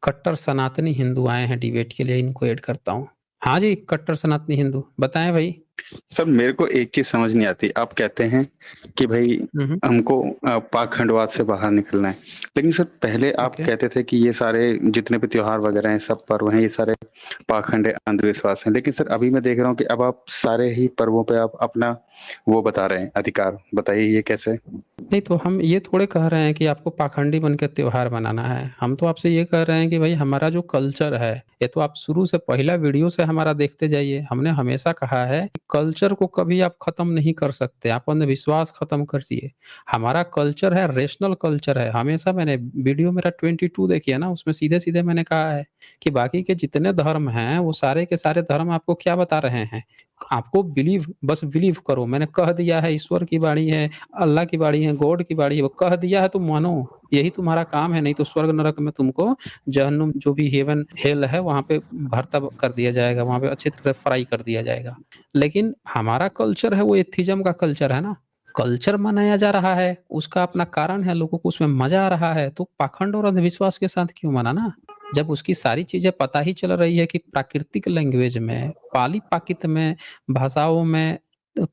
कट्टर सनातनी हिंदू आए हैं डिबेट के लिए, इनको ऐड करता हूँ। हाँ जी, कट्टर सनातनी हिंदू, बताएँ भाई? सर मेरे को एक चीज़ समझ नहीं आती। आप कहते हैं कि भई हुँ, हुँ। हमको पाखंडवाद से बाहर निकलना है। लेकिन सर पहले आप ओके। कहते थे कि ये सारे जितने भी त्योहार वगैरह हैं, सब पर्व हैं, ये सारे पाखंड है, अंधविश्वास हैं। लेकिन सर अभी मैं देख रहा हूँ कि अब आप सारे ही पर्वों पे आप अपना वो बता रहे हैं अधिकार। बताइए ये कैसे? नहीं तो हम ये थोड़े कह रहे हैं कि आपको पाखंडी बन के त्योहार मनाना है। हम तो आपसे ये कह रहे हैं कि भई हमारा जो कल्चर है, ये तो आप शुरू से पहला वीडियो से हमारा देखते जाइए। हमने हमेशा कहा है कि कल्चर को कभी आप खत्म नहीं कर सकते, आप अंधविश्वास खत्म करिए। हमारा कल्चर है, रेशनल कल्चर है। हमेशा मैंने वीडियो मेरा 22 देखिए ना, उसमें सीधे-सीधे मैंने कहा है कि बाकी के जितने धर्म हैं, वो सारे के सारे धर्म आपको क्या बता रहे हैं? आपको बस बिलीव करो। मैंने कह दिया है, ईश्वर की वाणी है, अल्लाह की वाणी है, गॉड की वाणी है, वो कह दिया है तो मानो, यही तुम्हारा काम है, नहीं तो स्वर्ग नरक में तुमको जहन्नुम जो भी हेवन हेल है वहाँ पे भर्ता कर दिया जाएगा, वहाँ पे अच्छी तरह से फ्राई कर दिया जाएगा। लेकिन हमारा कल्चर है वो एथिज़्म का कल्चर है ना, कल्चर मनाया जा रहा है, उसका अपना कारण है, लोगों को उसमें मज़ा आ रहा है, तो पाखंड और अंधविश्वास के साथ क्यों मनाना? जब उसकी सारी चीज़ें पता ही चल रही है कि प्राकृतिक लैंग्वेज में, पाली-पाकित में, भाषाओं में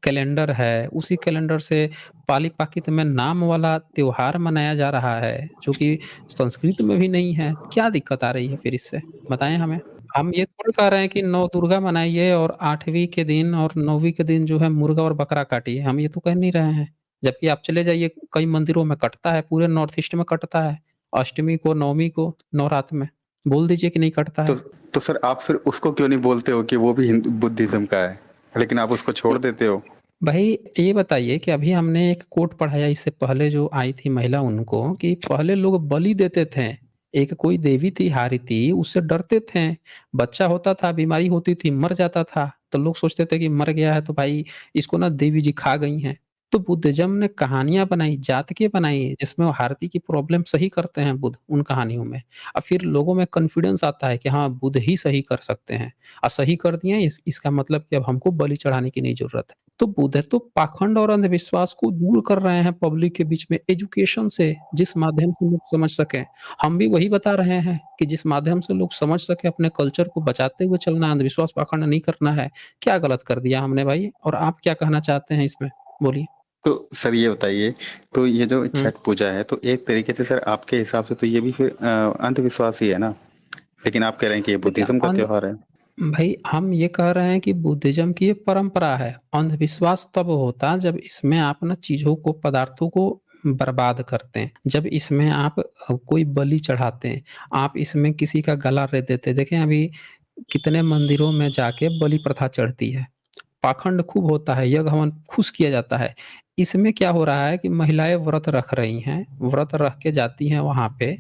कैलेंडर है, उसी कैलेंडर से पाली-पाकित में नाम वाला त्योहार मनाया जा रहा है, जो कि संस्कृत में भी नहीं है। क्या दिक्कत आ रही है फिर इससे? बताएँ हमें? हम ये थोड़ी कह रहे हैं कि नौ दुर्गा मनाइए और 8वीं के दिन और 9वीं के दिन जो है मुर्गा और बकरा काटिए, हम ये तो कह नहीं रहे हैं। जबकि आप चले जाइए कई मंदिरों में कटता है, पूरे नॉर्थ ईस्ट में कटता है। अष्टमी को, नवमी को, नवरात्र में। बोल दीजिए कि नहीं कटता तो है। तो सर आप फिर उसको क्यों नहीं बोलते हो कि वो भी हिंदू बुद्धिज़्म का है? लेकिन आप उसको छोड़ देते हो? भाई ये बताइए कि अभी हमने एक कोट पढ़ाया इससे पहले जो आई थी महिला उनको कि पहले लोग बलि देते थे। एक कोई देवी थी हारिती, उससे डरते थे। बच्चा होता था, बीमारी होती थी, मर जाता था, तो लोग सोचते थे कि मर गया है तो भाई इसको ना देवी जी खा गई हैं। तो बुद्धिज़्म ने कहानियाँ बनाई, जातकें बनाई जिसमें वो हारती की प्रॉब्लम सही करते हैं बुद्ध उन कहानियों में। और फिर लोगों में कॉन्फिडेंस आता है कि हाँ, बुद्ध ही सही कर सकते हैं। और सही कर दिए इसका मतलब कि अब हमको बलि चढ़ाने की नहीं ज़रूरत है। तो बुद्ध तो पाखंड और अंधविश्वास को दूर कर रहे हैं पब्लिक के बीच में एजुकेशन से, जिस माध्यम से लोग समझ सकें। हम भी वही बता रहे हैं कि जिस माध्यम से लोग समझ सकें, अपने कल्चर को बचाते हुए चलना है, अंधविश्वास पाखंड नहीं करना है। क्या गलत कर दिया हमने भाई? और आप क्या कहना चाहते हैं इसमें? बोलिए। तो सर ये बताइए, तो ये जो हुँ। छठ पूजा है, तो एक तरीके से सर आपके हिसाब से तो ये भी फिर अंधविश्वास ही है ना? लेकिन आप कह रहे हैं कि ये देखिए बुद्धिज़्म का त्योहार है। भई हम ये कह रहे हैं कि बुद्धिज़्म की ये परंपरा है। अंधविश्वास तब होता जब इसमें आप ना चीज़ों को, पदार्थों को बर्बाद करते हैं। जब इसमें आप कोई बलि चढ़ाते हैं, आप इसमें किसी का गला रेत देते हैं। देखें अभी कितने मंदिरों में जाके बलि प्रथा चढ़ती है। पाखंड खूब होता है, यज्ञ हवन खुश किया जाता है। इसमें क्या हो रहा है कि महिलाएँ व्रत रख रही हैं, व्रत रख के जाती हैं वहाँ पे,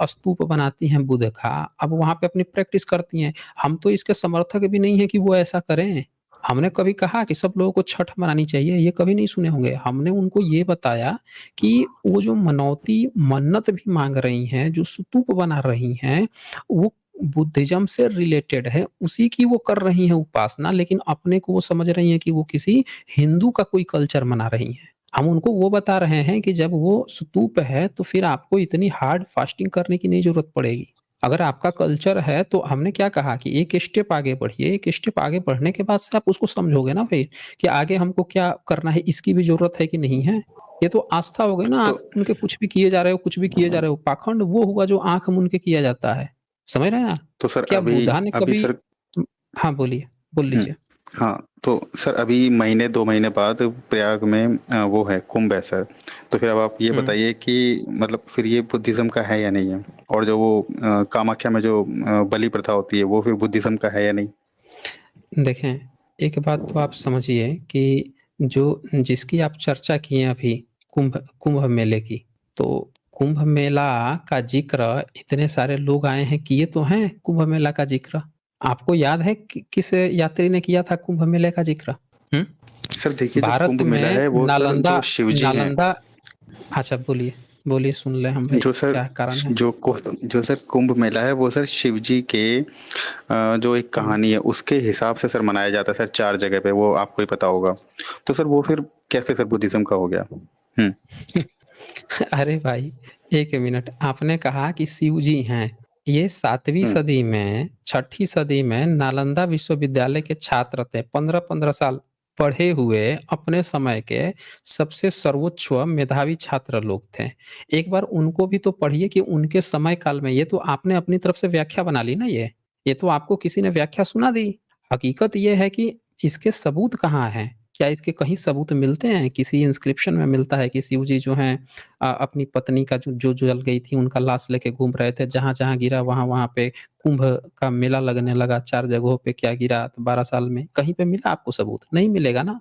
स्तूप बनाती हैं बुद्ध का, अब वहाँ पे अपनी प्रैक्टिस करती हैं। हम तो इसके समर्थक भी नहीं हैं कि वो ऐसा करें। हमने कभी कहा कि सब लोगों को छठ मनानी चाहिए, ये कभी नहीं सुने होंगे। हमने उनको ये बताया कि वो जो मनौती मन्नत भी माँग रही हैं, जो स्तूप बना रही हैं, वो बुद्धिज़्म से रिलेटेड है, उसी की वो कर रही हैं उपासना, लेकिन अपने को वो समझ रही हैं कि वो किसी हिंदू का कोई कल्चर मना रही हैं। हम उनको वो बता रहे हैं कि जब वो स्तूप है, तो फिर आपको इतनी हार्ड फास्टिंग करने की नहीं ज़रूरत पड़ेगी। अगर आपका कल्चर है, तो हमने क्या कहा कि एक स्टेप आगे बढ़िए, एक स्टेप आगे बढ़ने के बाद से आप उसको समझोगे ना फिर, कि आगे हमको क्या करना है, इसकी भी ज़रूरत है कि नहीं है। ये तो आस्था हो गई ना, तो आँख मूंद के कुछ भी किए जा रहे हो, कुछ भी किए जा रहे हो। पाखंड वो हुआ जो आँख मूंद के किया जाता है। समझ रहे हैं आप? तो सर क्या अभी बुद्धा ने अभी कभी सर हाँ, बोलिए, बोल हुँ, लीजिए। हाँ, तो सर अभी महीने 2 महीने बाद प्रयाग में वो है कुंभ है सर। तो फिर अब आप ये हुँ। बताइए कि मतलब फिर ये बुद्धिज़्म का है या नहीं है? और जो वो कामाख्या में जो बलि प्रथा होती है, वो फिर बुद्धिज़्म का है या नहीं? देखें, एक बात तो आप समझिए कि जो जिसकी आप चर्चा किए अभी कुंभ कुंभ मेले की, तो कुंभ मेला का ज़िक्र इतने सारे लोग आए हैं, किए तो हैं कुंभ मेला का ज़िक्र। आपको याद है कि किस यात्री ने किया था कुंभ मेले का ज़िक्र? हुँ? सर देखिए जो भारत कुंभ मेला में है वो सर जो नालंदा शिव जी हैं नालंदा अच्छा बोलिए, बोलिए सुन लें हम भाई, जो सर क्या कारण है? जो सर कुंभ मेला है वो सर शिव जी के जो एक हुँ। कहानी है उसके हिसाब से सर मनाया जाता है सर 4 जगह पे वो आपको ही पता होगा। तो सर वो फिर कैसे सर बुद्धिज़्म का हो गया? हुँ, अरे भाई, 1 मिनट आपने कहा कि शिव जी हैं, ये 7वीं हुँ। सदी में, 6ठी सदी में नालंदा विश्वविद्यालय के छात्र थे, 15-15 साल पढ़े हुए अपने समय के सबसे सर्वोच्च व मेधावी छात्र लोग थे। एक बार उनको भी तो पढ़िए कि उनके समय काल में, ये तो आपने अपनी तरफ से व्याख्या बना ली ना ये। ये तो आपको किसी ने व्याख्या सुना दी। हकीकत ये है कि इसके सबूत कहाँ हैं? क्या इसके कहीं सबूत मिलते हैं? किसी इंस्क्रिप्शन में मिलता है कि शिव जी जो हैं अपनी पत्नी का जो जल गई थी, उनका लाश लेके घूम रहे थे, जहाँ-जहाँ गिरा वहाँ-वहाँ पे कुंभ का मेला लगने लगा, 4 जगहों पे क्या गिरा 12 साल में, कहीं पे मिला आपको सबूत? नहीं मिलेगा ना।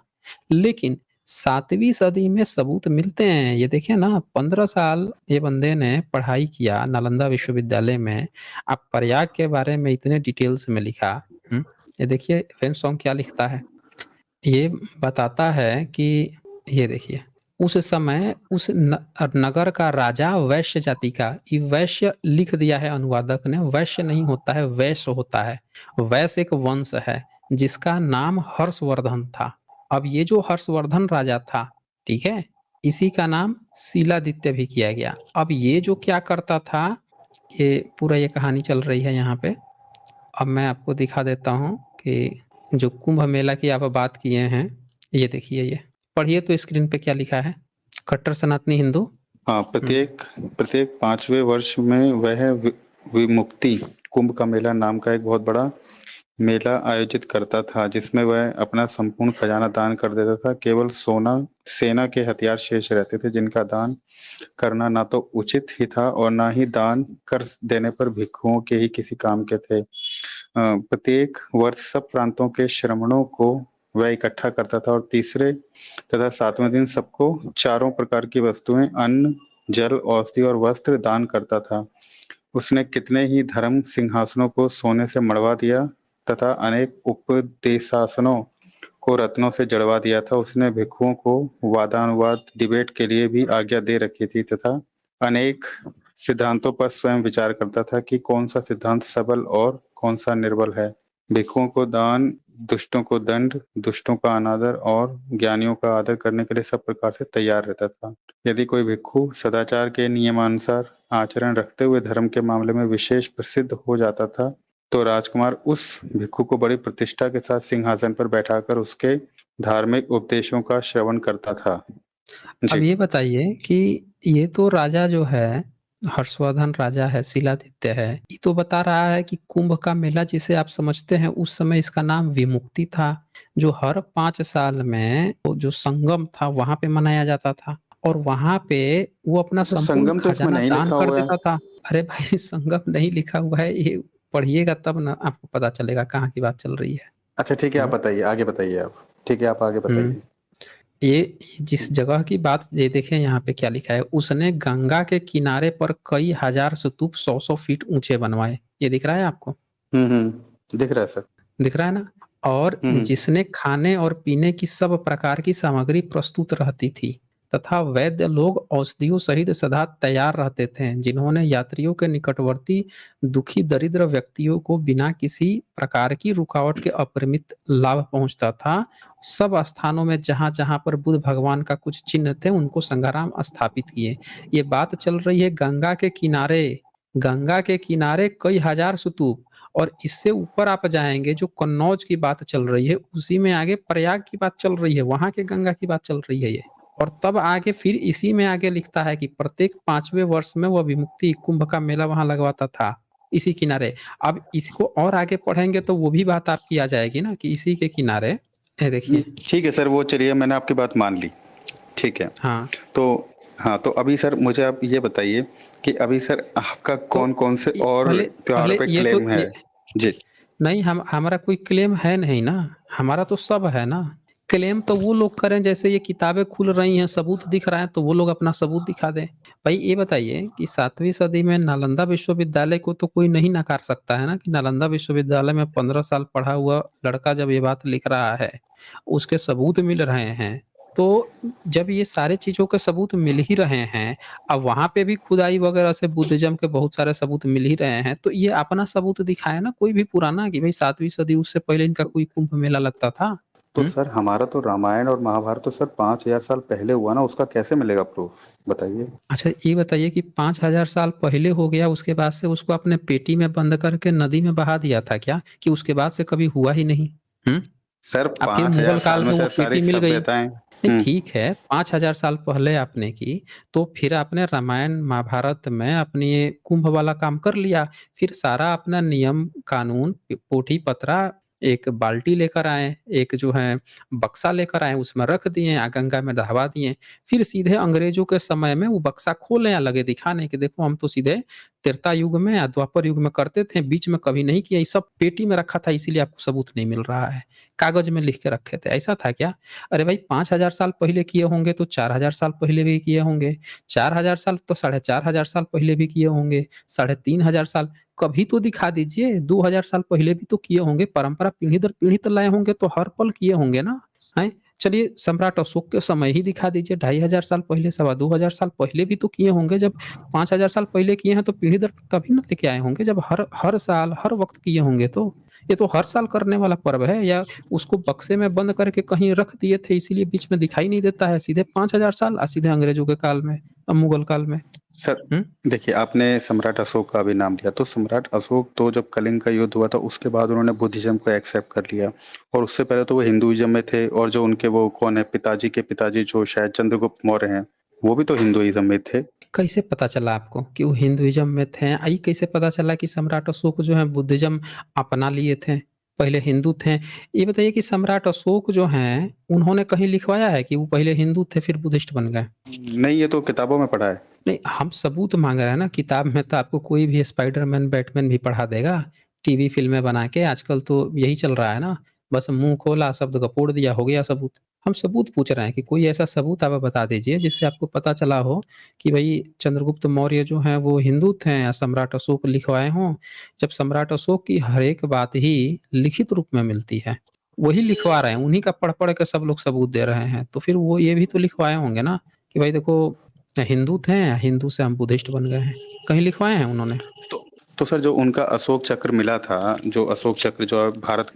लेकिन 7वीं सदी में सबूत मिलते हैं, ये देखिए ना 15 साल ये बंदे ने पढ़ाई किया नालंदा विश्वविद्यालय में, अब प्रयाग के बारे में इतने डिटेल्स में लिखा। हुँ, ये देखिए फेन-सॉन्ग क्या लिखता है, ये बताता है कि ये देखिए, उस समय उस नगर का राजा वैश्य जाति का, ये वैश्य लिख दिया है अनुवादक ने, वैश्य नहीं होता है, वैश्य होता है। वैश्य एक वंश है, जिसका नाम हर्षवर्धन था। अब ये जो हर्षवर्धन राजा था, ठीक है? इसी का नाम शीलादित्य भी किया गया। अब ये जो क्या करता था, ये पूरा ये कहानी चल रही है यहाँ पे। अब मैं आपको दिखा देता हूँ कि जो कुंभ मेला की आप बात किए हैं, ये देखिए ये। पढ़िए तो स्क्रीन पे क्या लिखा है? कट्टर सनातनी हिंदू। हाँ, हुँ। प्रत्येक प्रत्येक 5वें वर्ष में वह विमुक्ति कुंभ का मेला नाम का एक बहुत बड़ा मेला आयोजित करता था, जिसमें वह अपना संपूर्ण खजाना दान कर देता था। केवल सेना के हथियार शेष रहते थे, जिनका दान करना ना तो उचित ही था और ना ही दान कर देने पर भिक्षुओं के ही किसी काम के थे। प्रत्येक वर्ष सब प्रांतों के श्रमणों को वह इकट्ठा करता था और तीसरे तथा 7वें दिन सबको चारों प्रकार की वस्तुएँ, अन्न, जल, औषधि और वस्त्र दान करता था। उसने कितने ही धर्म सिंहासनों को सोने से मढ़वा दिया तथा अनेक उपदेशासनों को रत्नों से जड़वा दिया था। उसने भिक्षुओं को वादानुवाद डिबेट के लिए भी आज्ञा दे रखी थी तथा अनेक सिद्धांतों पर स्वयं विचार करता था कि कौन-सा सिद्धांत सबल और कौन-सा निर्बल है। भिक्षुओं को दान, दुष्टों को दंड, दुष्टों का अनादर और ज्ञानियों का आदर करने के लिए सब प्रकार से तैयार रहता था। यदि कोई भिक्षु सदाचार के नियमानुसार आचरण रखते हुए धर्म के मामले में विशेष प्रसिद्ध हो जाता था, तो राजकुमार उस भिक्षु को बड़ी प्रतिष्ठा के साथ सिंहासन पर बैठाकर उसके धार्मिक उपदेशों का श्रवण करता था। अब जी। ये बताइए कि ये तो राजा जो है, हर्षवर्धन राजा है, शिलादित्य है, ये तो बता रहा है कि कुंभ का मेला जिसे आप समझते हैं, उस समय इसका नाम विमुक्ति था, जो हर 5 साल में वो जो संगम था, वहाँ पे मनाया जाता था और वहाँ पे वो अपना तो संपूर्ण संगम तो इसमें खजाना नहीं दान लिखा कर हुआ है। देता था। अरे भाई संगम नहीं लिखा हुआ है, ये पढ़िएगा तब ना आपको पता चलेगा कहाँ की बात चल रही है। अच्छा ठीक है, आप हुँ, बताइए, आगे बताइए आप। ठीक है, आप आगे हुँ। बताइए। ये जिस जगह की बात ये देखें यहाँ पे क्या लिखा है, उसने गंगा के किनारे पर कई हजार स्तूप 100-100 फीट ऊँचे बनवाए। ये दिख रहा है आपको? हुँ, हुँ। दिख रहा है सर। दिख रहा है ना? और हुँ, हुँ। जिसने खाने और पीने की सब प्रकार की सामग्री प्रस्तुत रहती थी तथा वैद्य लोग औषधियों सहित सदा तैयार रहते थे, जिन्होंने यात्रियों के निकटवर्ती दुखी दरिद्र व्यक्तियों को बिना किसी प्रकार की रुकावट के अपरिमित लाभ पहुँचता था। सब स्थानों में जहाँ-जहाँ पर बुद्ध भगवान का कुछ चिन्ह थे, उनको संग्राम स्थापित किए। ये बात चल रही है गंगा के किनारे कई हजार स्तूप और इससे ऊपर आप जाएँगे जो कन्नौज की बात चल रही है, उसी में आगे प्रयाग की बात चल रही है, वहाँ के गंगा की बात चल रही है ये। और तब आगे फिर इसी में आगे लिखता है कि प्रत्येक 5वें वर्ष में वह विमुक्ति कुंभ का मेला वहाँ लगवाता था, इसी किनारे। अब इसको और आगे पढ़ेंगे तो वो भी बात आपकी आ जाएगी ना कि इसी के किनारे ये जी, देखिए। ठीक है सर, वो चलिए मैंने आपकी बात मान ली। ठीक है। हाँ, तो हाँ, तो अभी सर मुझे आप ये बताइए कि अभी सर आपका तो कौन-कौन से इ और पहले त्योहारों पहले पे ये तो क्लेम है? ये जी। नहीं, हम हमारा कोई क्लेम है नहीं ना, हमारा तो सब है ना। क्लेम तो वो लोग करें जैसे ये किताबें खुल रही हैं, सबूत दिख रहा है तो वो लोग अपना सबूत दिखा दें। भाई ये बताइए कि 7वीं सदी में नालंदा विश्वविद्यालय को तो कोई नहीं नकार सकता है ना कि नालंदा विश्वविद्यालय में 15 साल पढ़ा हुआ लड़का जब ये बात लिख रहा है, उसके सबूत मिल रहे हैं। तो जब ये सारी चीज़ों के सबूत मिल ही रहे हैं, अब वहाँ पे भी खुदाई वगैरह से बुद्धिज़्म के बहुत सारे सबूत मिल ही रहे हैं, तो ये अपना सबूत दिखाए ना कोई भी पुराना कि भई 7वीं सदी उससे पहले इनका तो कोई कुंभ मेला लगता था। तो हुँ? सर हमारा तो रामायण और महाभारत तो सर 5000 साल पहले हुआ ना, उसका कैसे मिलेगा प्रूफ़? बताइए? अच्छा ये बताइए कि 5000 साल पहले हो गया, उसके बाद से उसको आपने पेटी में बंद करके नदी में बहा दिया था क्या? कि उसके बाद से कभी हुआ ही नहीं? हुँ? सर फिर 5000 मुगल साल काल में में वो सर सारी पेटी मिल गई। सभ्यताएँ। नहीं हुँ। ठीक है, 5000 साल पहले आपने की, तो फिर आपने रामायण, महाभारत में अपनी ये कुंभ वाला काम कर लिया। फिर सारा अपना नियम, कानून, पोथी-पत्रा एक बाल्टी लेकर आए, एक जो है बक्सा लेकर आए, उसमें रख दिए, गंगा में दहवा दिए। फिर सीधे अंग्रेज़ों के समय में वो बक्सा खोले लगे दिखाने कि देखो हम तो सीधे त्रेता युग में या द्वापर युग में करते थे, बीच में कभी नहीं किया। ये सब पेटी में रखा था इसीलिए आपको सबूत नहीं मिल रहा है। कागज़ में लिख के रखे थे, ऐसा था क्या? अरे भाई 5000 साल पहले किए होंगे तो 4000 साल पहले भी किए होंगे, 4000 साल तो 4500 साल पहले भी किए होंगे, 3500 साल कभी तो दिखा दीजिए, 2000 साल पहले भी तो किए होंगे, परंपरा पीढ़ी दर पीढ़ी तो लाए होंगे तो हर पल किए होंगे ना, हैं? चलिए सम्राट अशोक के समय ही दिखा दीजिए, 2500 साल पहले, सवा 2000 साल पहले भी तो किए होंगे, जब 5000 साल पहले किए हैं तो पीढ़ी दर तभी ना लेके आए होंगे, जब हर हर साल, हर वक़्त किए होंगे तो। ये तो हर साल करने वाला पर्व है, या उसको बक्से में बंद करके कहीं रख दिए थे इसीलिए बीच में दिखाई नहीं देता है, सीधे 5000 साल सीधे अंग्रेज़ों के काल में, मुगल काल में। सर हुँ? देखिए, आपने सम्राट अशोक का भी नाम लिया, तो सम्राट अशोक तो जब कलिंग का युद्ध हुआ था, उसके बाद उन्होंने बुद्धिज़्म को एक्सेप्ट कर लिया और उससे पहले तो वो हिंदुइज़्म में थे और जो उनके वो कौन है, पिताजी के पिताजी जो शायद चंद्रगुप्त मौर्य हैं, वो भी तो हिंदुइज़्म में थे। कैसे पता चला आपको कि वो हिंदुइज़्म में थे? ये कैसे पता चला कि सम्राट अशोक जो है बुद्धिज़्म अपना लिए थे? पहले हिंदू थे। ये बताइए कि सम्राट अशोक जो हैं, उन्होंने कहीं लिखवाया है कि वो पहले हिंदू थे फिर बुद्धिस्ट बन गए? नहीं, ये तो किताबों में पढ़ा है। नहीं, हम सबूत माँग रहे हैं ना, किताब में तो आपको कोई भी स्पाइडरमैन, बैटमैन भी पढ़ा देगा, टीवी फ़िल्में बना के, आजकल तो यही चल रहा है ना, बस मुँह खोला, शब्द का पोड़ दिया, हो गया सबूत। हम सबूत पूछ रहे हैं कि कोई ऐसा सबूत आप बता दीजिए, जिससे आपको पता चला हो कि भई चंद्रगुप्त मौर्य जो हैं, वो हिंदू थे या सम्राट अशोक लिखवाए हों। जब सम्राट अशोक की हर एक बात ही लिखित रूप में मिलती है, वही लिखवा रहे हैं, उन्हीं का पढ़-पढ़ के सब लोग सबूत दे रहे हैं, तो फिर वो ये भी तो लिखवाए होंगे ना कि भाई देखो हिंदू थे, हिंदू से हम बुद्धिस्ट बन गए हैं। कहीं लिखवाए हैं उन्होंने? तो तो सर जो उनका अशोक चक्र मिला था, जो अशोक चक्र जो भारत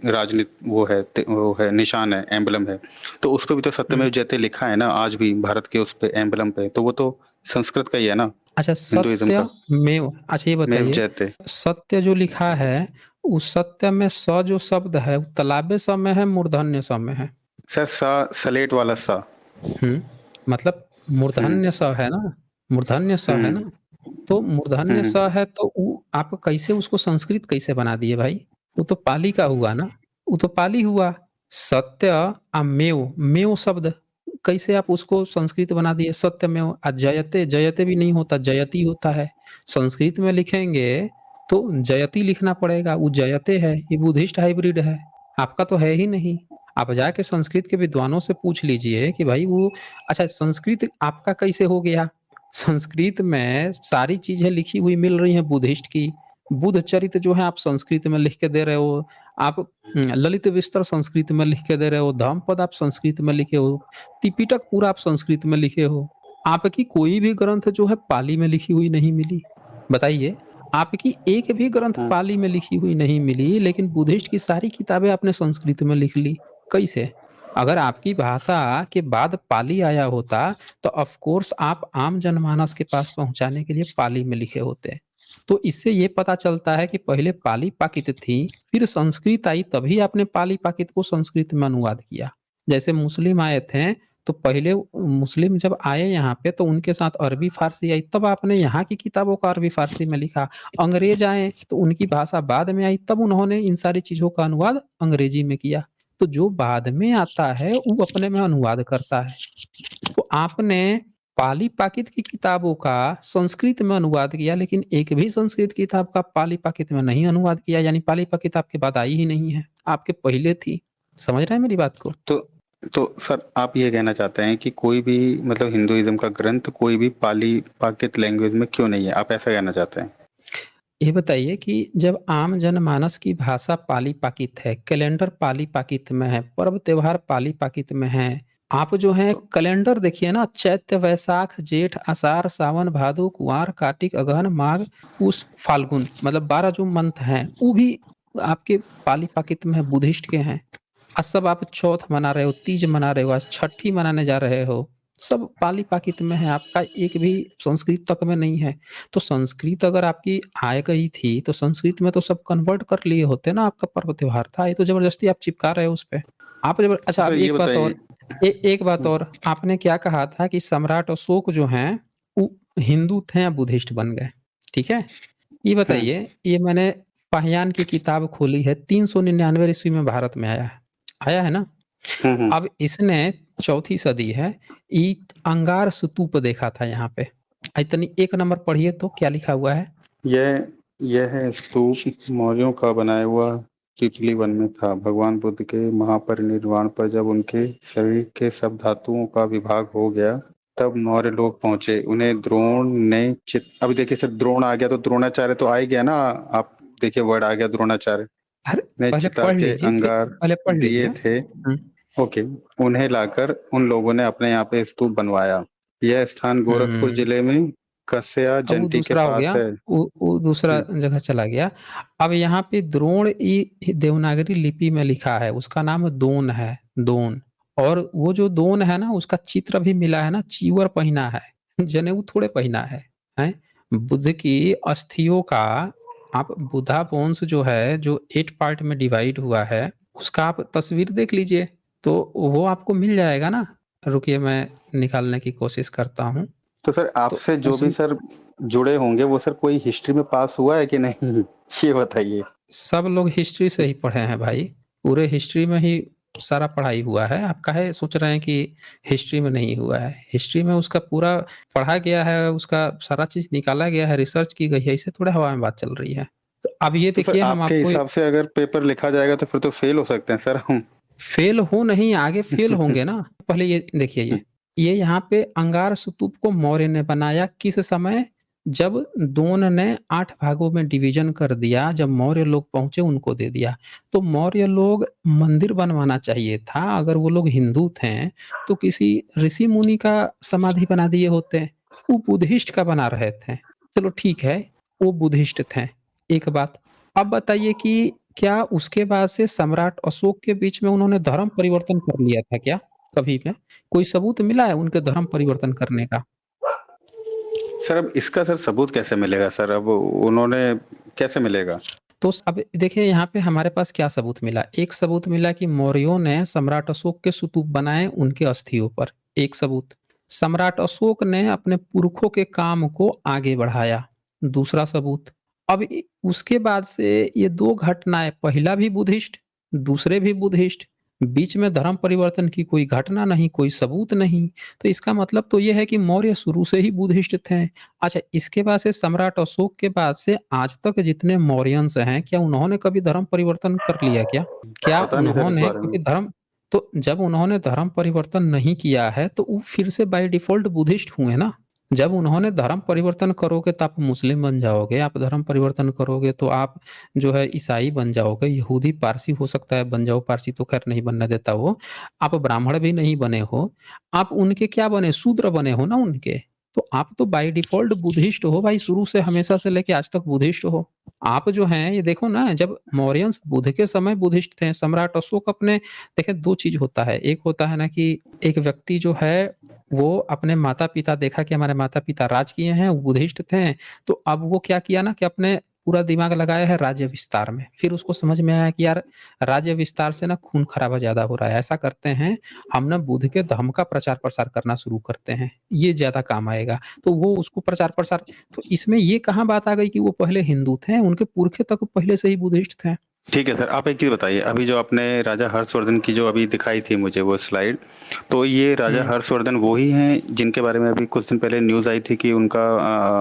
वो है वो है निशान है, एम्बलम है, तो उसपे भी तो हुँ। सत्यमेव जयते लिखा है ना आज भी भारत के उस पे एम्बलम पे, तो वो तो संस्कृत का ही है ना, अच्छा हिंदुइज़्म का। सत्यमेव, अच्छा ये मेव बताइए, जयते। सत्य जो लिखा है, उस सत्य में स जो शब्द है, वो तालव्य स में है, मूर्धन्य स में है? सर सा सलेट वाला सा। हुँ, मतलब हुँ, मूर्धन्य स है ना? मूर्धन्य स है हुँ, ना? तो मूर्धन्य स हुँ। है तो वो आप कैसे उसको संस्कृत कैसे बना दिए भाई? वो तो पाली का हुआ ना, वो तो पाली हुआ। सत्य मेव, मेव शब्द कैसे आप उसको संस्कृत बना दिए सत्यमेव। जयते, जयते भी नहीं होता, जयति होता है। संस्कृत में लिखेंगे तो जयति लिखना पड़ेगा, वो जयते है, ये बुद्धिस्ट हाइब्रिड है। आपका तो है ही नहीं। आप जाके संस्कृत के विद्वानों से पूछ लीजिए कि भाई वो, अच्छा संस्कृत आपका कैसे हो गया? संस्कृत में सारी चीज़ें लिखी हुई मिल रही हैं बुद्धिस्ट की। बुद्ध चरित्र जो है आप संस्कृत में लिख के दे रहे हो। आप ललित विस्तर संस्कृत में लिख के दे रहे हो, धम्मपद आप संस्कृत में लिखे हो, त्रिपिटक पूरा आप संस्कृत में लिखे हो। आपकी कोई भी ग्रंथ जो है पाली में लिखी हुई नहीं मिली। बताइए, आपकी एक भी ग्रंथ हाँ, पाली में लिखी हुई नहीं मिली, लेकिन बुद्धिस्ट की सारी किताबें आपने संस्कृत में लिख ली। कैसे? अगर आपकी भाषा के बाद पाली आया होता, तो ऑफ़ कोर्स आप आम जनमानस के पास पहुँचाने के लिए पाली में लिखे होते। तो इससे ये पता चलता है कि पहले पाली-प्राकृत थी, फिर संस्कृत आई, तभी आपने पाली-प्राकृत को संस्कृत में अनुवाद किया। जैसे मुस्लिम आए थे, तो पहले मुस्लिम जब आए यहाँ पे तो उनके साथ अरबी-फ़ारसी आई, तब आपने यहाँ की किताबों का अरबी-फ़ारसी में लिखा। अंग्रेज़ आए, तो उनकी भाषा बाद में आई, तब उन्होंने इन सारी चीज़ों का अनुवाद अंग्रेजी में किया। तो जो बाद में आता है, वो अपने में अनुवाद करता है। तो आपने पाली-प्राकृत की किताबों का संस्कृत में अनुवाद किया, लेकिन एक भी संस्कृत किताब का पाली-प्राकृत में नहीं अनुवाद किया, यानी पाली-प्राकृत आपके बाद आई ही नहीं है, आपके पहले थी। समझ रहे हैं मेरी बात को? तो तो सर आप ये कहना चाहते हैं कि कोई भी मतलब हिंदुइज़्म का ग्रंथ कोई भी पाली प्राकृत लैंग्वेज में क्यों नहीं है? आप ऐसा कहना चाहते हैं? ये बताइए कि जब आम जनमानस की भाषा पाली-प्राकृत है, कैलेंडर पाली-प्राकृत में है, पर्व त्योहार पाली-प्राकृत में है। आप जो है तो कैलेंडर देखिए ना, चैत्र, वैशाख, जेठ, आषाढ़, सावन, भादो, कुंवार, कार्तिक, अगहन, माघ, पूस, फाल्गुन, मतलब 12 जो मंथ हैं, वो भी आपके पाली-प्राकृत में है, बुद्धिस्ट के हैं। सब आप चौथ मना रहे हो, तीज मना रहे हो, आज छठी मनाने जा रहे हो, सब पाली-पाकित में है, आपका एक भी संस्कृत तक में नहीं है। तो संस्कृत अगर आपकी आ गई थी, तो संस्कृत में तो सब कन्वर्ट कर लिए होते ना, आपका पर्व त्योहार था, ये तो ज़बरदस्ती आप चिपका रहे हो उसपे। आप जबर तो अच्छा सर अब ये एक बात बताइए। और एक बात और, आपने क्या कहा था कि सम्राट अशोक जो हैं, वो हिंदू थे या बुद्धिस्ट बन गए, ठीक है? ये हुँ, बताइए, ये मैंने पाहियान की किताब खोली है, 399 ईस्वी में भारत में आया है ना? हुँ, हुँ। अब इसने चौथी सदी है, ई अंगार स्तूप देखा था यहाँ पे। इतनी 1 नंबर पढ़िए तो क्या लिखा हुआ है? यह स्तूप मौर्यों का बनाया हुआ पिपली वन में था। भगवान बुद्ध के महापरिनिर्वाण पर जब उनके शरीर के सब धातुओं का विभाग हो गया, तब मौर्य लोग पहुँचे। उन्हें द्रोण ने चित अभी देखिए सर, द्रोण आ गया तो द्रोणाचार्य तो आ ही गया ना। आप देखिए वर्ड आ गया द्रोणाचार्य। अरे! ने पहले चिता पढ़ के लीजिए, फिर अंगार पहले पढ़ दिए लीजिए। थे। हुँ, ओके, उन्हें लाकर उन लोगों ने अपने यहाँ पे स्तूप बनवाया। यह स्थान गोरखपुर हुँ। जिले में कसया अब वो जंटी के दूसरा हो पास गया, है। वो दूसरा हुँ, जगह चला गया। अब यहाँ पे द्रोण देवनागरी लिपि में लिखा है, उसका नाम दोन है, दोन। और वो जो दोन है ना, उसका चित्र भी मिला है ना, चीवर पहिना है, जनेऊ थोड़े पहिना है, हैं? बुद्ध की अस्थियों का आप बुद्धा बोन्स जो है, जो 8 पार्ट में डिवाइड हुआ है, उसका आप तस्वीर देख लीजिए, तो वो आपको मिल जाएगा ना। रुकिए मैं निकालने की कोशिश करता हूँ। तो सर तो आपसे जो उस भी सर जुड़े होंगे वो सर कोई हिस्ट्री में पास हुआ है कि नहीं? ये बताइए। सब लोग हिस्ट्री से ही पढ़े हैं भाई, पूरे हिस्ट्री में ही सारा पढ़ाई हुआ है। आप काहे सोच रहे हैं कि हिस्ट्री में नहीं हुआ है? हिस्ट्री में उसका पूरा पढ़ा गया है, उसका सारा चीज़ निकाला गया है, रिसर्च की गई है, इससे थोड़ा हवा में बात चल रही है। तो अब ये तो सर देखिए हम आपके आपको हिसाब से अगर पेपर लिखा जाएगा तो फिर तो फेल हो सकते हैं सर हम। फेल हो नहीं, आगे फेल होंगे ना। पहले ये देखिए ये यहाँ पे अंगार स्तूप को मौर्य ने बनाया किस समय? जब दोन ने 8 भागों में डिवीज़न कर दिया, जब मौर्य लोग पहुँचे उनको दे दिया। तो मौर्य लोग मंदिर बनवाना चाहिए था, अगर वो लोग हिंदू थे, तो किसी ऋषि-मुनि का समाधि बना दिए होते। वो बुद्धिस्ट का बना रहे थे। चलो ठीक है, वो बुद्धिस्ट थे, एक बात। अब बताइए कि क्या उसके बाद से सम्राट अशोक के बीच में उन्होंने धर्म परिवर्तन कर लिया था क्या? कभी में? कोई सबूत मिला है उनके धर्म परिवर्तन करने का? सर अब इसका सर सबूत कैसे मिलेगा सर? अब उन्होंने कैसे मिलेगा? तो अब देखिए यहाँ पे हमारे पास क्या सबूत मिला? एक सबूत मिला कि मौर्यों ने सम्राट अशोक के स्तूप बनाए उनके अस्थियों पर, एक सबूत। सम्राट अशोक ने अपने पुरखों के काम को आगे बढ़ाया, दूसरा सबूत। अब उसके बाद से ये 2 घटनाएँ, पहला भी बुद्धिस्ट, दूसरे भी बुद्धिस्ट, बीच में धर्म परिवर्तन की कोई घटना नहीं, कोई सबूत नहीं। तो इसका मतलब तो ये है कि मौर्य शुरू से ही बुद्धिस्ट थे। अच्छा, इसके बाद से सम्राट अशोक के बाद से आज तक जितने मौर्यन्स हैं, क्या उन्होंने कभी धर्म परिवर्तन कर लिया क्या? क्या पता नहीं सर इस उन्होंने बारे में। कभी धर्म तो जब उन्होंने धर्म परिवर्तन नहीं किया है, तो वो फिर से बाय डिफ़ॉल्ट बुद्धिस्ट हुए ना। जब उन्होंने धर्म परिवर्तन करोगे तो आप मुस्लिम बन जाओगे, आप धर्म परिवर्तन करोगे तो आप जो है ईसाई बन जाओगे, यहूदी, पारसी हो सकता है बन जाओ, पारसी तो खैर नहीं बनने देता वो। आप ब्राह्मण भी नहीं बने हो, आप उनके क्या बने? शूद्र बने हो ना उनके। तो आप तो बाय डिफ़ॉल्ट बुद्धिस्ट हो भाई, शुरू से हमेशा से लेके आज तक बुद्धिस्ट हो। आप जो हैं ये देखो ना, जब मौर्यन्स बुद्ध के समय बुद्धिस्ट थे, सम्राट अशोक अपने देखिए 2 चीज़ होता है, एक होता है ना कि एक व्यक्ति जो है वो अपने माता-पिता देखा कि हमारे माता-पिता राज किए हैं, वो बुद्धिस्ट थे, तो अब वो क्या किया ना कि अपने पूरा दिमाग लगाया है राज्य विस्तार में। फिर उसको समझ में आया कि यार राज्य विस्तार से ना खून-खराबा ज़्यादा हो रहा है, ऐसा करते हैं हम ना बुद्ध के धर्म का प्रचार-प्रसार करना शुरू करते हैं, ये ज़्यादा काम आएगा। तो वो उसको प्रचार-प्रसार तो इसमें ये कहाँ बात आ गई कि वो पहले हिंदू थे, उनके पुरखे तक पहले से ही बुद्धिस्ट थे। ठीक है सर, आप एक चीज़ बताइए, अभी जो आपने राजा हर्षवर्धन की जो अभी दिखाई थी मुझे वो स्लाइड, तो ये राजा हुँ। हर्षवर्धन वो ही हैं जिनके बारे में अभी कुछ दिन पहले न्यूज़ आई थी कि उनका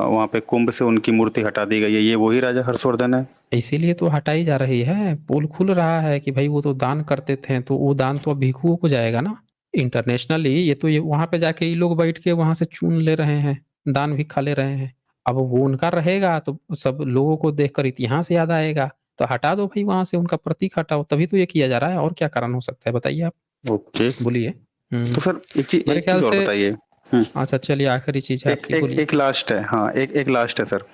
वहाँ पे कुंभ से उनकी मूर्ति हटा दी गई है, ये वही राजा हर्षवर्धन है? इसीलिए तो हटाई जा रही है, पोल खुल रहा है कि भई वो तो दान करते थे, तो वो दान तो अब भिक्षुओं को जाएगा ना। इंटरनेशनली ये तो ये वहाँ पे जाके ये लोग बैठ के वहाँ से चून ले रहे हैं, दान भी खा ले रहे हैं। अब वो उनका रहेगा तो सब लोगों को देखकर इतिहास याद आएगा, तो हटा दो भई वहाँ से उनका प्रतीक हटाओ, तभी तो ये किया जा रहा है और क्या कारण हो सकता है बताइए आप? ओके। बोलिए। हुँ, तो सर मेरे एक ख्याल चीज़ और से बताइए। हुँ। अच्छा चलिए आखिरी चीज़ है एक आपकी एक बोलिए। एक लास्ट है, हाँ, एक लास्ट है सर।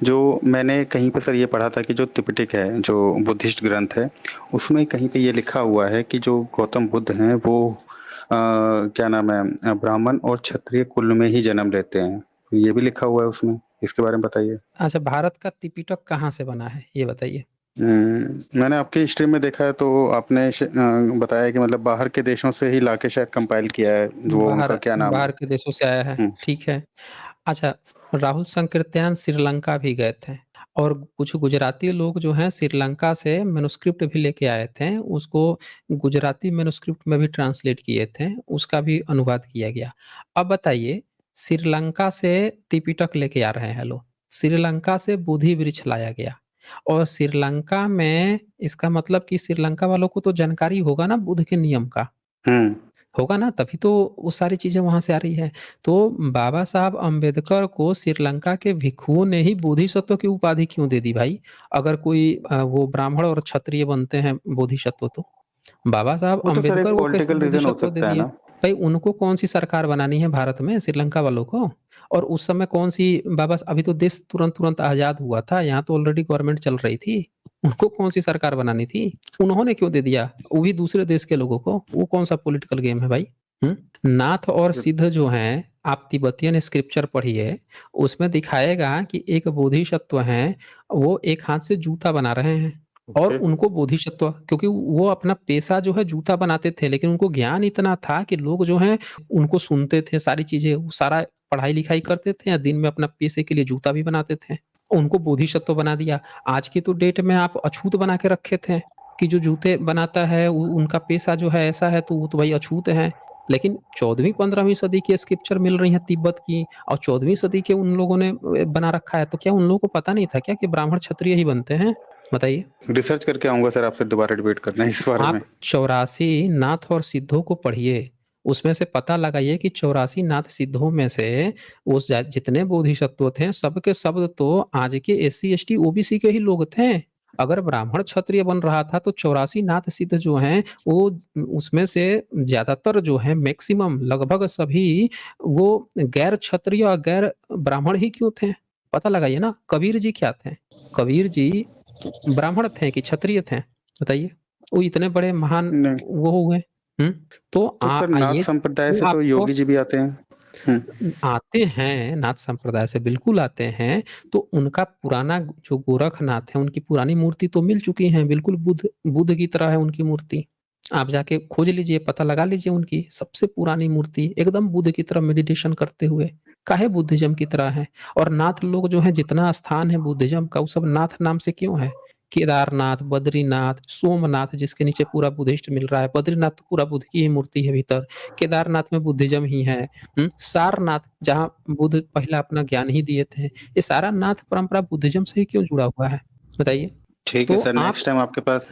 जो मैंने कहीं पे सर ये पढ़ा था कि जो त्रिपिटक है, जो बुद्धिस्ट ग्रंथ है, उसमें कहीं पे ये लिखा हुआ है कि जो गौतम बुद्ध हैं वो क्या नाम है ब्राह्मण और क्षत्रिय कुल में ही जन्म लेते हैं। ये भी लिखा हुआ है उसमें, इसके बारे में बताइए? अच्छा, भारत का त्रिपिटक कहाँ से बना है, ये बताइए? मैंने आपकी हिस्ट्री में देखा है तो आपने बताया कि मतलब बाहर के देशों से ही लाके शायद कंपाइल किया है, जो बाहर उनका क्या नाम है? बाहर के देशों से आया है, हुँ, ठीक है। अच्छा, राहुल संकृत्यान श्रीलंका भी गए थे और कुछ गुजराती लोग जो हैं श्रीलंका से मैन्युस्क्रिप्ट भी लेके आए थे, उसको गुजराती मैन्युस्क्रिप्ट में भी ट्रांसलेट किए थे, उसका भी अनुवाद किया गया। अब बताइए, श्रीलंका से त्रिपिटक लेके आ रहे हैं लोग, श्रीलंका से बोधि वृक्ष लाया गया और श्रीलंका में इसका मतलब कि श्रीलंका वालों को तो जानकारी होगा ना बुद्ध के नियम का। हुँ। होगा ना, तभी तो वो सारी चीज़ें वहाँ से आ रही है। तो बाबा साहब अम्बेडकर को श्रीलंका के भिक्षुओं ने ही बोधिसत्व की उपाधि क्यों दे दी भाई? अगर कोई वो ब्राह्मण और क्षत्रिय बनते हैं बोधिसत्व तो? बाबा साहब वो तो सर अम्बेडकर एक को कैसे पॉलिटिकल रीज़न हो बोधिसत्व दे सकता है दिए? ना? भाई उनको कौन-सी सरकार बनानी है भारत में, श्रीलंका वालों को? और उस समय कौन-सी बाबा अभी तो देश तुरंत-तुरंत आज़ाद हुआ था, यहाँ तो ऑलरेडी गवर्नमेंट चल रही थी। उनको कौन-सी सरकार बनानी थी? उन्होंने क्यों दे दिया? वो भी दूसरे देश के लोगों को, वो कौन-सा पॉलिटिकल गेम है भाई? हुँ? नाथ और सिद्ध जो हैं, आप तिब्बतियन स्क्रिप्चर पढ़िए, उसमें दिखाएगा कि एक बोधिसत्व हैं, वो एक हाथ से जूता बना रहे हैं। और ओके। उनको बोधिसत्व क्योंकि वो अपना पेशा जो है जूता बनाते थे, लेकिन उनको ज्ञान इतना था कि लोग जो हैं उनको सुनते थे, सारी चीज़ें, वो सारा पढ़ाई-लिखाई करते थे या दिन में अपना पेशे के लिए जूता भी बनाते थे। उनको बोधिसत्व बना दिया। आज की तो डेट में आप अछूत बना के रखे थे, कि जो जूते बनाता है उनका पेशा जो है ऐसा है तो वो तो भाई अछूत है। लेकिन 14वीं-15वीं सदी की स्क्रिप्चर मिल रही हैं तिब्बत की और 14वीं सदी के उन लोगों ने बना रखा है, तो क्या उन लोगों को पता नहीं था क्या कि ब्राह्मण क्षत्रिय ही बनते हैं? बताइए। रिसर्च करके आऊँगा सर, आपसे दोबारा डिबेट करना है इस बारे आप में। 84 नाथ और सिद्धों को पढ़िए, उसमें से पता लगाइए कि 84 नाथ सिद्धों में से उस जा जितने बोधिसत्व थे, सब के सब तो आज के एससी, एसटी, ओबीसी के ही लोग थे। अगर ब्राह्मण क्षत्रिय बन रहा था तो 84 नाथ सिद्ध जो हैं, वो उसमें से ज़्यादातर जो हैं मैक्सिमम लगभग सभी वो गैर क्षत्रिय और गैर ब्राह्मण ही क्यों थे? पता लगाइए ना। कबीर जी क्या थे? कबीर जी ब्राह्मण थे कि क्षत्रिय थे? बताइए। वो इतने बड़े महान नहीं, वो हुए। हुँ? तो तो सर नाथ ये संप्रदाय वो से तो आपको योगी जी भी आते हैं। हुँ, आते हैं, नाथ संप्रदाय से बिल्कुल आते हैं, तो उनका पुराना जो गोरखनाथ है, उनकी पुरानी मूर्ति तो मिल चुकी हैं, बिल्कुल बुद्ध बुद्ध की तरह है उनकी मूर्ति। आप जाके खोज लीजिए, पता लगा लीजिए उनकी सबसे पुरानी मूर्ति, एकदम बुद्ध की तरह मेडिटेशन करते हुए, काहे बुद्धिज़्म की तरह है। और नाथ लोग जो हैं, जितना स्थान है बुद्धिज़्म का, वो सब नाथ नाम से क्यों है? केदारनाथ, बद्रीनाथ, सोमनाथ जिसके नीचे पूरा बुद्धिस्ट मिल रहा है, बद्रीनाथ तो पूरा बुद्ध की ही मूर्ति है भीतर, केदारनाथ में बुद्धिज़्म ही है। सारनाथ जहाँ बुद्ध पहला अपना ज्ञान ही दिए थे। ये सारा नाथ परंपरा बुद्धिज़्म से ही क्यों जुड़ा हुआ है? बताइए। ठीक है तो सर, नेक्स्ट टाइम आपके पास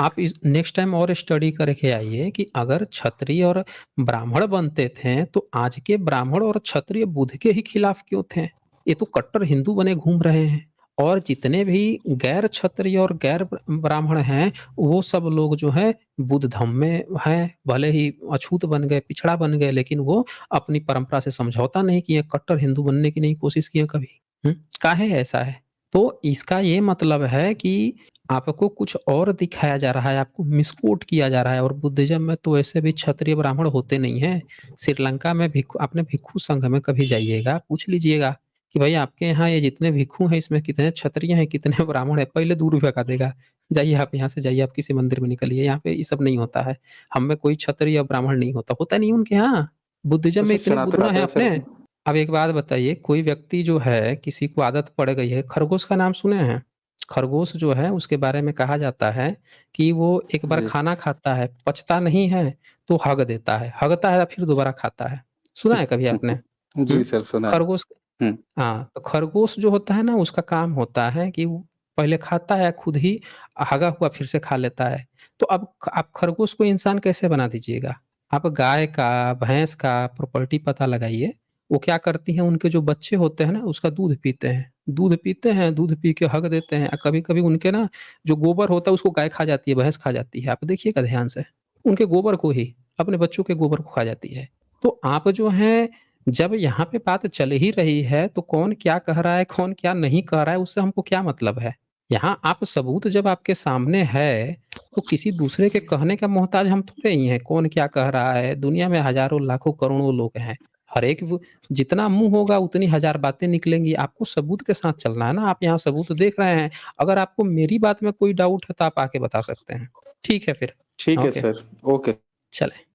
आप इस नेक्स्ट टाइम और स्टडी करके आइए कि अगर क्षत्रिय और ब्राह्मण बनते थे, तो आज के ब्राह्मण और क्षत्रिय बुद्ध के ही खिलाफ क्यों थे? ये तो कट्टर हिंदू बने घूम रहे हैं। और जितने भी गैर क्षत्रिय और गैर ब्राह्मण हैं, वो सब लोग जो हैं बुद्ध धम्म में हैं, भले ही अछूत बन गए, पिछड़ा बन गए, लेकिन वो अपनी परंपरा से समझौता नहीं किए, कट्टर हिंदू बनने की नहीं कोशिश किए कभी। काहे ऐसा है? तो इसका ये मतलब है कि आपको कुछ और दिखाया जा रहा है, आपको मिसकोट किया जा रहा है और बुद्धिज़्म में तो ऐसे भी क्षत्रिय ब्राह्मण होते नहीं हैं। श्रीलंका में भिक्षु आपने भिक्षु संघ में कभी जाइएगा, पूछ लीजिएगा कि भई आपके यहाँ ये जितने भिक्षु हैं, इसमें कितने क्षत्रिय हैं, कितने ब्राह्मण हैं? पहले दूर भगा देगा। जाइए आप यहाँ से जाइए, आप किसी मंदिर में निकलिए, यहाँ पे ये सब नहीं होता है। हम में कोई क्षत्रिय या ब्राह्मण नहीं होता, होता नहीं उनके यहाँ। बुद्धिज़्म तो में सर इतने सनातन बुद्धू आता हैं है सर। अपने। अब एक बात बताइए, कोई व्यक्ति जो है, किसी को आदत पड़ गई है, खरगोश का नाम सुने हैं? खरगोश जो है उसके बारे में कहा जाता है कि वो एक बार जी। खाना खाता है, पचता नहीं है, तो हग देता है, हगता है फिर दोबारा खाता है। सुना है कभी आपने? जी हुँ? सर, सुना है। खरगोश हुँ, हाँ, तो खरगोश जो होता है ना उसका काम होता है कि वो पहले खाता है खुद ही, हगा हुआ फिर से खा लेता है। तो अब आप खरगोश को इंसान कैसे बना दीजिएगा? आप गाय का, भैंस का प्रॉपर्टी पता लगाइए, वो क्या करती हैं, उनके जो बच्चे होते हैं ना उसका दूध पीते हैं। दूध पीते हैं, दूध पी के हग देते हैं। कभी-कभी उनके ना जो गोबर होता है उसको गाय खा जाती है, भैंस खा जाती है। आप देखिएगा ध्यान से, उनके गोबर को ही, अपने बच्चों के गोबर को खा जाती है। तो आप जो हैं, जब यहाँ पे बात चल ही रही है, तो कौन क्या कह रहा है, कौन क्या नहीं कह रहा है, उससे हमको क्या मतलब है? यहाँ आप सबूत जब आपके सामने है, तो किसी दूसरे के कहने का मोहताज हम थोड़े ही हैं, कौन क्या कह रहा है, दुनिया में हज़ारों, लाखों, करोड़ों लोग हैं। हर एक वो जितना मुँह होगा उतनी हज़ार बातें निकलेंगी, आपको सबूत के साथ चलना है ना, आप यहाँ सबूत देख रहे हैं, अगर आपको मेरी बात में कोई डाउट है तो आप आके बता सकते हैं। ठीक है फिर, ठीक है ओके, सर, ओके। चलें।